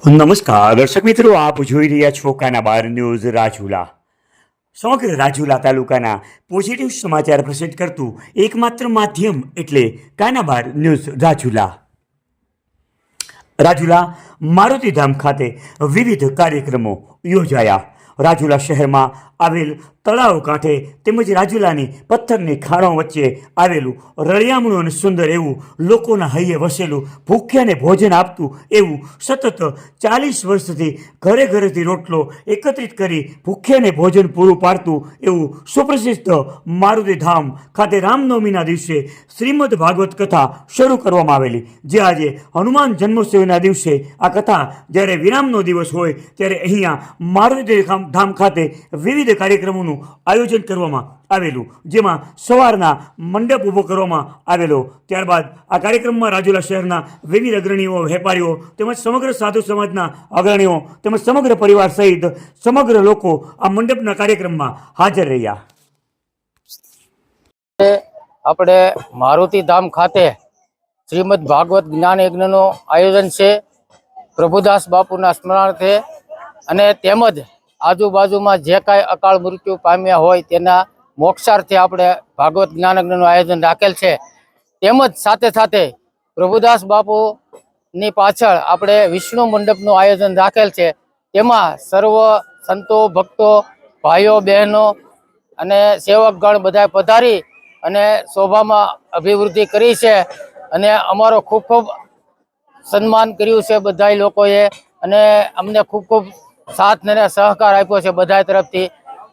નમસ્કાર દર્શક મિત્રો, આપ જોઈ રહ્યા છો કાનાબાર ન્યૂઝ રાજુલા. સમગ્ર રાજુલા તાલુકાના પોઝિટિવ સમાચાર પ્રસિદ્ધ કરતું એકમાત્ર માધ્યમ એટલે કાનાબાર ન્યૂઝ રાજુલા. રાજુલા મારુતિધામ ખાતે વિવિધ કાર્યક્રમો યોજાયા. રાજુલા શહેરમાં આવેલ તળાવ કાંઠે તેમજ રાજુલાની પથ્થરની ખાણો વચ્ચે આવેલું રળિયામણું અને સુંદર એવું લોકોના હૈયે વસેલું ભૂખ્યાને ભોજન આપતું એવું સતત 40 વર્ષથી ઘરે ઘરેથી રોટલો એકત્રિત કરી ભૂખ્યાને ભોજન પૂરું પાડતું એવું સુપ્રસિદ્ધ મારુતિધામ ખાતે રામનવમીના દિવસે શ્રીમદ ભાગવત કથા શરૂ કરવામાં આવેલી. જે આજે હનુમાન જન્મોત્સવના દિવસે આ કથા જ્યારે વિરામનો દિવસ હોય ત્યારે અહીંયા મારુતિધામ ખાતે વિવિધ કાર્યક્રમોનું આયોજન કરવામાં આવેલું, જેમાં સવારના મંડપ ઊભો કરવામાં આવેલો. ત્યારબાદ આ કાર્યક્રમમાં રાજુલા શહેરના વિવિધ અગ્રણીઓ, વેપારીઓ તેમજ સમગ્ર સાધુ સમાજના અગ્રણીઓ તેમજ સમગ્ર પરિવાર સહિત સમગ્ર લોકો આ મંડપના કાર્યક્રમમાં હાજર રહ્યા. આપણે મારુતિધામ ખાતે શ્રીમદ ભાગવત જ્ઞાન યજ્ઞનું આયોજન છે પ્રભુદાસ બાપુના સ્મરણાર્થે, અને તેમજ આજુબાજુમાં જે કાંઈ અકાળ મૃત્યુ પામ્યા હોય તેના મોક્ષાર્થે આપણે ભાગવત જ્ઞાન યજ્ઞનું આયોજન રાખેલ છે. તેમજ સાથે સાથે પ્રભુદાસ બાપુની પાછળ આપણે વિષ્ણુ મંડપનું આયોજન રાખેલ છે. તેમાં સર્વ સંતો, ભક્તો, ભાઈઓ, બહેનો અને સેવકગણ બધા પધારી અને શોભામાં અભિવૃદ્ધિ કરી છે, અને અમારો ખૂબ ખૂબ સન્માન કર્યું છે બધા લોકોએ, અને અમને ખૂબ ખૂબ સાથ અને સહકાર આપ્યો છે. બધા તરફથી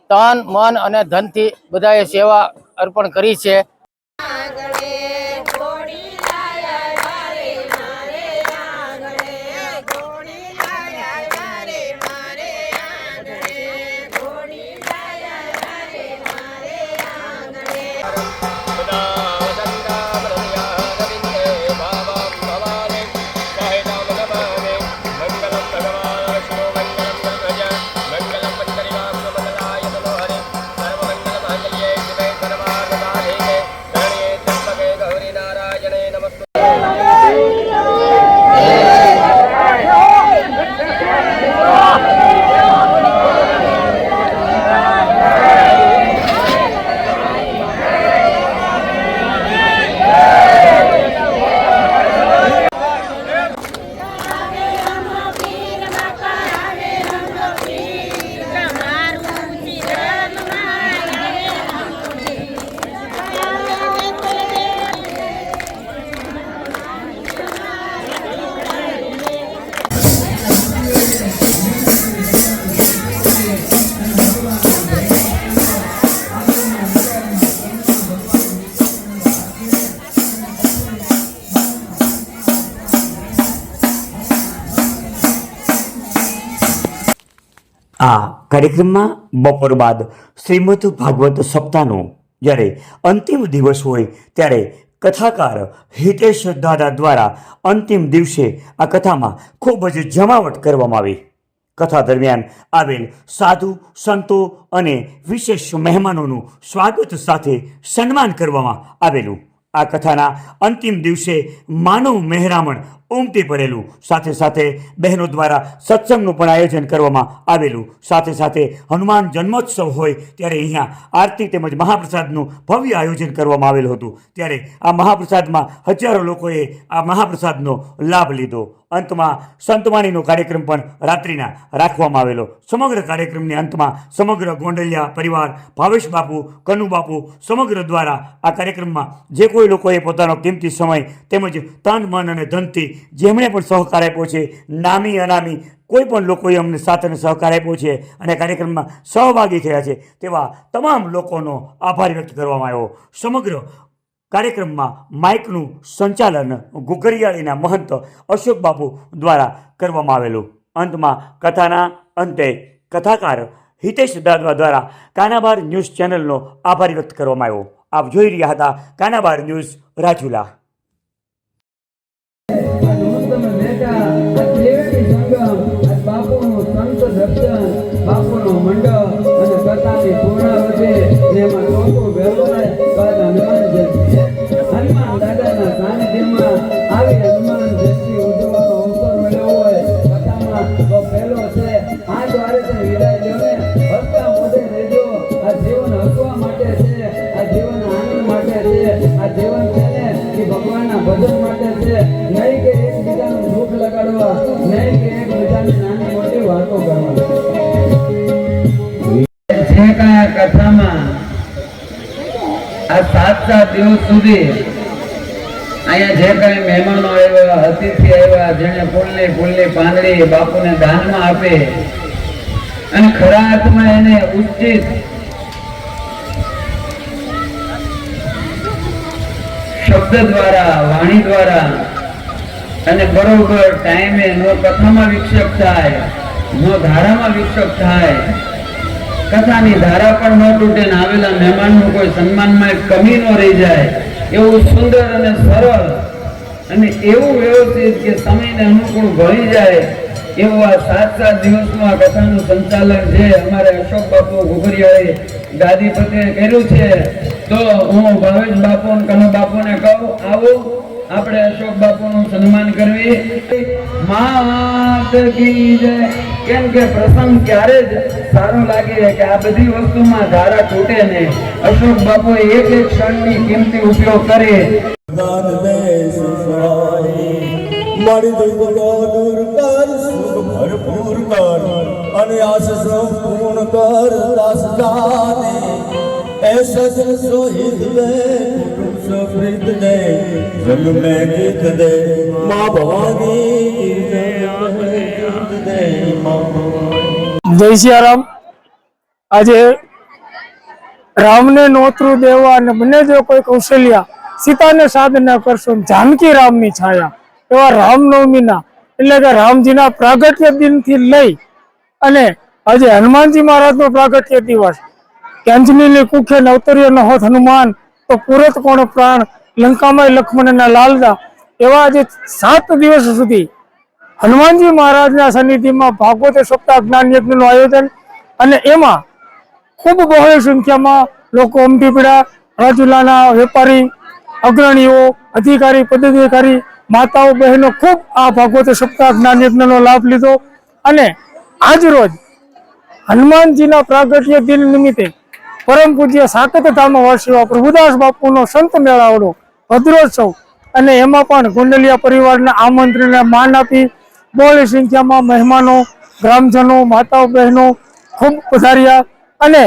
તન, મન અને ધનથી બધાએ સેવા અર્પણ કરી છે. આ કાર્યક્રમમાં બપોર બાદ શ્રીમદ ભાગવત સપ્તાહનો જ્યારે અંતિમ દિવસ હોય ત્યારે કથાકાર હિતેશ દાદા દ્વારા અંતિમ દિવસે આ કથામાં ખૂબ જ જમાવટ કરવામાં આવી. કથા દરમિયાન આવેલ સાધુ, સંતો અને વિશેષ મહેમાનોનું સ્વાગત સાથે સન્માન કરવામાં આવેલું. આ કથાના અંતિમ દિવસે માનવ મહેરામણ ઉમટી પડેલું. સાથે સાથે બહેનો દ્વારા સત્સંગનું પણ આયોજન કરવામાં આવેલું. સાથે સાથે હનુમાન જન્મોત્સવ હોય ત્યારે અહીંયા આરતી તેમજ મહાપ્રસાદનું ભવ્ય આયોજન કરવામાં આવેલું હતું. ત્યારે આ મહાપ્રસાદમાં હજારો લોકોએ આ મહાપ્રસાદનો લાભ લીધો. અંતમાં સંતવાણીનો કાર્યક્રમ પણ રાત્રિના રાખવામાં આવેલો. સમગ્ર કાર્યક્રમની અંતમાં સમગ્ર ગોંડલિયા પરિવાર, ભાવેશ બાપુ, કનુ બાપુ સમગ્ર દ્વારા આ કાર્યક્રમમાં જે કોઈ લોકોએ પોતાનો કિંમતી સમય તેમજ તન, મન અને ધનથી જેમણે પણ સહકાર આપ્યો છે, નામી અનામી કોઈ પણ લોકોએ અમને સાથ અને સહકાર આપ્યો છે અને કાર્યક્રમમાં સહભાગી થયા છે, તેવા તમામ લોકોનો આભાર વ્યક્ત કરવામાં આવ્યો. સમગ્ર કાર્યક્રમમાં માઇકનું સંચાલન ગુગરિયાળીના મહંત અશોક બાપુ દ્વારા કરવામાં આવેલું. અંતમાં કથાના અંતે કથાકાર હિતેશ દાદા દ્વારા કાનાબાર ન્યૂઝ ચેનલનો આભાર વ્યક્ત કરવામાં આવ્યો. આપ જોઈ રહ્યા હતા કાનાબાર ન્યૂઝ રાજુલા. બાપુનો મંડપ અને કથાની પૂર્ણાવૃત્તિ એમાં લોકો વહેલો હનુમાન જયંતિ હનુમાન દાદાના સાનિધ્યમાં આવી હનુમાન જયંતિ ઉજવવાનો અવસર મળ્યો હોય, કથામાં 7 દિવસ સુધી અહીંયા જે કઈ મહેમાનો આવ્યા, અતિથિ આવ્યા, જેને ફૂલની પાંદડી બાપુને દાનમાં આપે અને ખરા અર્થમાં એને ઉચિત શબ્દ દ્વારા, વાણી દ્વારા અને બરોબર ટાઈમે નો કથામાં વિક્ષેપ થાય, નો ધારામાં વિક્ષેપ થાય, કથાની ધારા પણ ન તૂટે ને આવેલા મહેમાનનું કોઈ સન્માનમાં કમી ન રહી જાય, એવું સુંદર અને સરળ અને એવું વ્યવસ્થિત કે સમયને અનુકૂળ ભળી જાય એવું આ 7 દિવસનું આ કથાનું સંચાલન જે અમારે અશોક બાપુ ઘુઘરીયાએ ગાદીપતિએ કર્યું છે. તો હું ભાવેશ બાપુ અને કનુ બાપુને કહું, આવો આપણે અશોક બાપુનું સન્માન કરવી. માત કી જય. કેમ કે પ્રસંગ ક્યારે જ સારો લાગે કે આ બધી વસ્તુમાં ધારા તૂટે ને અશોક બાપુએ એક ક્ષણની કિંમતી ઉપયોગ કરે. મારી દુઃખો દૂર કર, સુખ ભરપૂર કર અને આશ સંપૂર્ણ કર. દાસ જાને ऐसा जन सोहित दे, कुटुंब सप्रीत दे, जग में गीत दे, माँ भवानी दे, माँ भवानी. જય સિયારામ. આજે રામને નોતરું દેવા અને બંને જો કોઈ કૌશલ્યા સીતાને સાધ ન કરશો, જાનકી રામની છાયા, એવા રામનવમીના એટલે કે રામજીના પ્રાગટ્ય દિનથી લઈ અને આજે હનુમાનજી મહારાજનો પ્રાગટ્ય દિવસ કે અંજનીની કુખે નવતર્ય ન હોત હનુમાન તો પુરત કોણ પ્રાણ, લંકામાં લક્ષ્મણના લાલદા, એવા આજે 7 દિવસ સુધી હનુમાનજી મહારાજના સાનિધ્યમાં ભાગવત સપ્તાહ જ્ઞાન યજ્ઞનું આયોજન અને એમાં ખૂબ બહોળી સંખ્યામાં લોકો ઉમટી પડ્યા. રાજુલાના વેપારી, અગ્રણીઓ, અધિકારી, પદાધિકારી, માતાઓ, બહેનો ખૂબ આ ભાગવત સપ્તાહ જ્ઞાન યજ્ઞનો લાભ લીધો. અને આજ રોજ હનુમાનજીના પ્રાગટ્ય દિન નિમિત્તે પરમ પૂજ્ય સાકત ધામ વાસીઓ પ્રભુદાસ બાપુનો સંત મેળાવડો ભદ્રોત્સવ અને એમાં પણ ગોંડલિયા પરિવારના આમંત્રણને માન આપી બહોળી સંખ્યામાં મહેમાનો, ગ્રામજનો, માતાઓ, બહેનો ખૂબ પધાર્યા. અને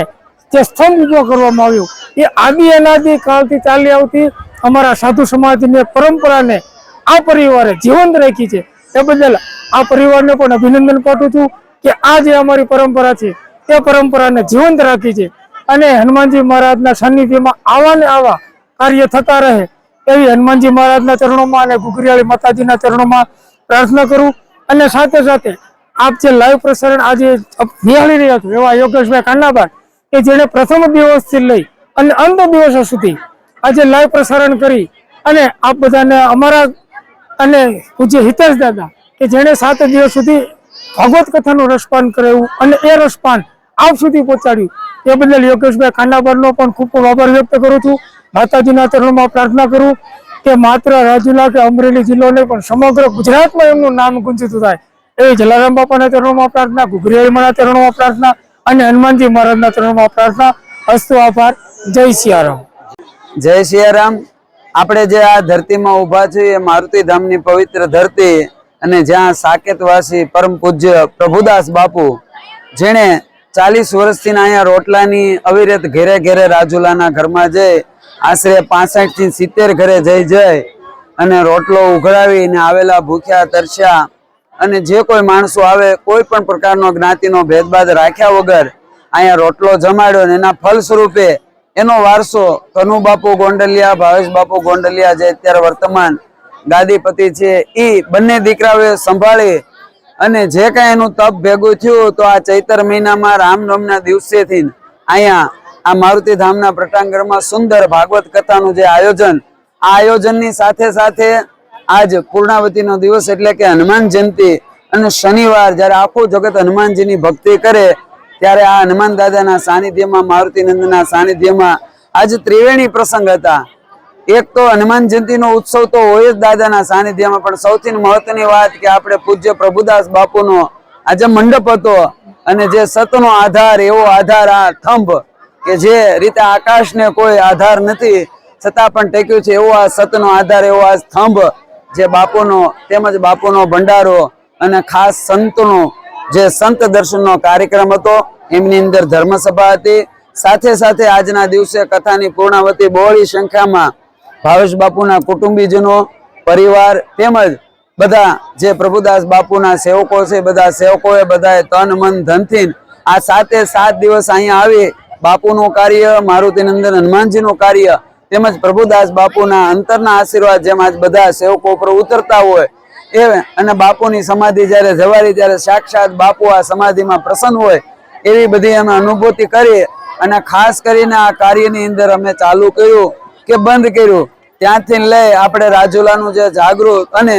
જે સ્તંભ ઊભો કરવામાં આવ્યો એ આદિ અનાદિ કાળથી ચાલી આવતી અમારા સાધુ સમાજની પરંપરાને આ પરિવારે જીવંત રાખી છે. એ બદલ આ પરિવારને પણ અભિનંદન પાઠવું છું કે આ જે અમારી પરંપરા છે એ પરંપરાને જીવંત રાખી છે અને હનુમાનજી મહારાજના સાનિધ્યમાં આવા ને આવા કાર્ય થતા રહે એવી હનુમાનજી મહારાજના ચરણોમાં અને ઘુઘરીયાળી માતાજીના ચરણોમાં પ્રાર્થના કરું. અને સાથે સાથે આપ જે લાઈવ પ્રસારણ આજે નિહાળી રહ્યા છો એવા યોગેશભાઈ કાનાબાર કે જેને પ્રથમ દિવસથી લઈ અને અંત દિવસો સુધી આજે લાઈવ પ્રસારણ કરી અને આપ બધાને અમારા અને પૂજ્ય હિતેશ દાદા કે જેણે 7 દિવસ સુધી ભાગવત કથાનું રસપાન કરાવ્યું અને એ રસપાન આપ સુધી પહોંચાડ્યું એ બદલ યોગેશભાઈ કાનાબારનો પણ ખૂબ ખૂબ આભાર વ્યક્ત કરું છું. માતાજીના ચરણોમાં પ્રાર્થના કરું કે માત્ર રાજુલા કે અમરેલી જિલ્લો નહીં પણ સમગ્ર ગુજરાતમાં એમનું નામ ગુંજતું થાય એવી જલારામ બાપાના ચરણોમાં પ્રાર્થના, ઘુઘરીયાળીમાના ચરણોમાં પ્રાર્થના અને હનુમાનજી મહારાજના ચરણોમાં પ્રાર્થના. અસ્તુ, આભાર. જય સિયારામ. જય સિયારામ. આપણે જે આ ધરતીમાં ઊભા છીએ મારુતિ ધામની પવિત્ર ધરતી અને જ્યાં સાકેતવાસી પરમ પૂજ્ય પ્રભુદાસ બાપુ જેણે 40 વર્ષથી અહીંયા રોટલાની અવિરત ઘેરે ઘેરે રાજુલાના ઘરમાં જઈ આશરે 65 થી 70 ઘરે જઈ અને રોટલો ઉઘરાવીને આવેલા ભૂખ્યા તરસ્યા અને જે કોઈ માણસો આવે કોઈ પણ પ્રકારનો જ્ઞાતિનો ભેદભાવ રાખ્યા વગર અહીંયા રોટલો જમાડ્યો અને એના ફળ સ્વરૂપે એનો વારસો કનુ બાપુ ગોંડલિયા, ભાવેશ બાપુ ગોંડલિયા જે અત્યારે વર્તમાન ગાદીપતિ છે એ બંને દીકરાઓએ સંભાળી અને જે કાંઈ એનું તપ ભેગું થયું તો આ ચૈતર મહિનામાં રામનવમીના દિવસેથી અહીંયા આ મારુતિ ધામના પ્રટાંગણમાં સુંદર ભાગવત કથાનું જે આયોજન, આ આયોજનની સાથે સાથે આજ પૂર્ણાવતીનો દિવસ એટલે કે હનુમાન જયંતિ અને શનિવાર જ્યારે આખું જગત હનુમાનજીની ભક્તિ કરે ત્યારે આ હનુમાન દાદાના સાનિધ્યમાં, મારુતિ નંદના સાનિધ્યમાં આજે ત્રિવેણી પ્રસંગ હતા. એક તો હનુમાન જયંતિનો ઉત્સવ તો હોય જ દાદાના સાનિધ્યમાં, પણ સૌથી મહત્વની વાત કે આપણે પૂજ્ય પ્રભુદાસ બાપુનો આજે મંડપ હતો અને જે સતનો આધાર એવો આધાર આ થંભ કે જે રીતે આકાશને કોઈ આધાર નથી છતાં પણ ટેક્યું છે એવો આ સતનો આધાર, એવો આ સ્તંભ જે બાપુનો તેમજ બાપુનો ભંડારો અને ખાસ સંતનો જે સંત દર્શનનો કાર્યક્રમ હતો એમની અંદર ધર્મસભા હતી. સાથે સાથે આજના દિવસે કથાની પૂર્ણાવતી બહોળી સંખ્યામાં ભાવેશ બાપુના કુટુંબીજનો, પરિવાર તેમજ બધા જે પ્રભુદાસ બાપુના સેવકો છે, બધા સેવકોએ બધાએ તન મન ધનથી આ 7 દિવસ અહીંયા આવી બાપુનું કાર્ય, મારુતિનંદન હનુમાનજીનું કાર્ય તેમજ પ્રભુદાસ બાપુના અંતરના આશીર્વાદ જેમ આજ બધા સેવકો ઉપર ઉતરતા હોય એ અને બાપુની સમાધિ જ્યારે જવારી ત્યારે સાક્ષાત બાપુ આ સમાધિમાં પ્રસન્ન હોય એવી બધી અમે અનુભૂતિ કરી અને ખાસ કરીને આ કાર્યની અંદર અમે ચાલુ કર્યું કે બંધ કર્યું ત્યાંથી લઈ આપણે રાજુલાનું જે જાગૃત અને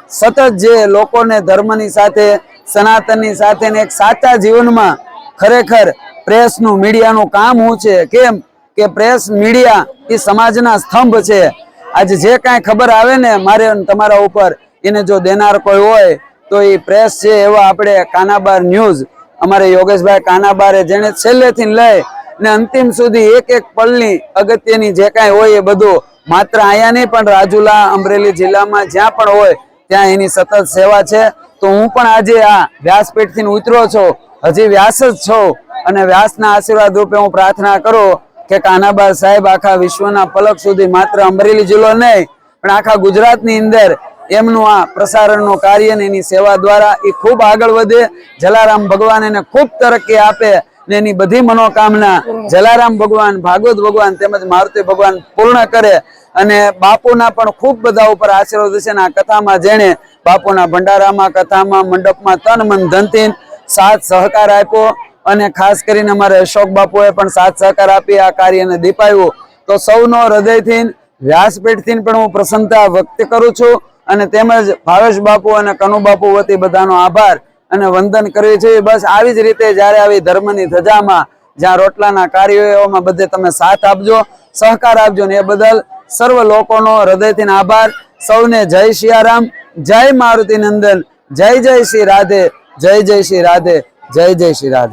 સતત જે લોકોને ધર્મની સાથે, સનાતનની સાથે એક સાચા જીવનમાં ખરેખર પ્રેસનું, મીડિયાનું કામ શું છે, કેમ કે પ્રેસ મીડિયા એ સમાજના સ્તંભ છે. આજે જે કાંઈ ખબર આવે ને મારે તમારા ઉપર એને જો દેનાર કોઈ હોય તો એ પ્રેસ છે. એવા આપણે કાનાબાર ન્યૂઝ, અમારે યોગેશભાઈ કાનાબારે જેને છેલ્લેથી લઈ ને અંતિમ સુધી એક પળની અગત્યની જે કાંઈ હોય એ બધું માત્ર અહીંયા નહીં પણ રાજુલા, અમરેલી જિલ્લામાં જ્યાં પણ હોય ત્યાં એની સતત સેવા છે. તો હું પણ આજે આ વ્યાસપીઠથી ઉતર્યો છું, હજી વ્યાસ જ છું અને વ્યાસના આશીર્વાદ રૂપે હું પ્રાર્થના કરું કે કાનાબાર સાહેબ આખા વિશ્વના પલક સુધી માત્ર અમરેલી જિલ્લો નહીં પણ આખા ગુજરાતની અંદર એમનું આ પ્રસારણનું કાર્ય ને એની સેવા દ્વારા એ ખૂબ આગળ વધે. જલારામ ભગવાન એને ખૂબ તરક્કી આપે ને એની બધી મનોકામના જલારામ ભગવાન, ભાગવત ભગવાન તેમજ મારુતિ ભગવાન પૂર્ણ કરે અને બાપુના પણ ખૂબ બધા ઉપર આશીર્વાદ છે. આ કથામાં જેણે બાપુના ભંડારામાં, કથામાં, મંડપમાં તન મન ધનથી સાથ સહકાર આપ્યો અને ખાસ કરીને અમારે અશોક બાપુએ પણ સાથ સહકાર આપી આ કાર્યને દીપાવ્યું. તો સૌનો હૃદયથી, વ્યાસપીઠથી પણ હું પ્રસન્નતા વ્યક્ત કરું છું અને તેમજ ભાવેશ બાપુ અને કનુ બાપુ વતી બધાનો આભાર અને વંદન કરવી જોઈએ. બસ આવી જ રીતે જ્યારે આવી ધર્મની ધજામાં જ્યાં રોટલાના કાર્યોમાં બધે તમે સાથ આપજો, સહકાર આપજો ને એ બદલ સર્વ લોકોનો હૃદયથી આભાર. સૌને જય સિયારામ, જય મારુતિ નંદન, જય જય શ્રી રાધે, જય જય શ્રી રાધે, જય જય શ્રી રાધે.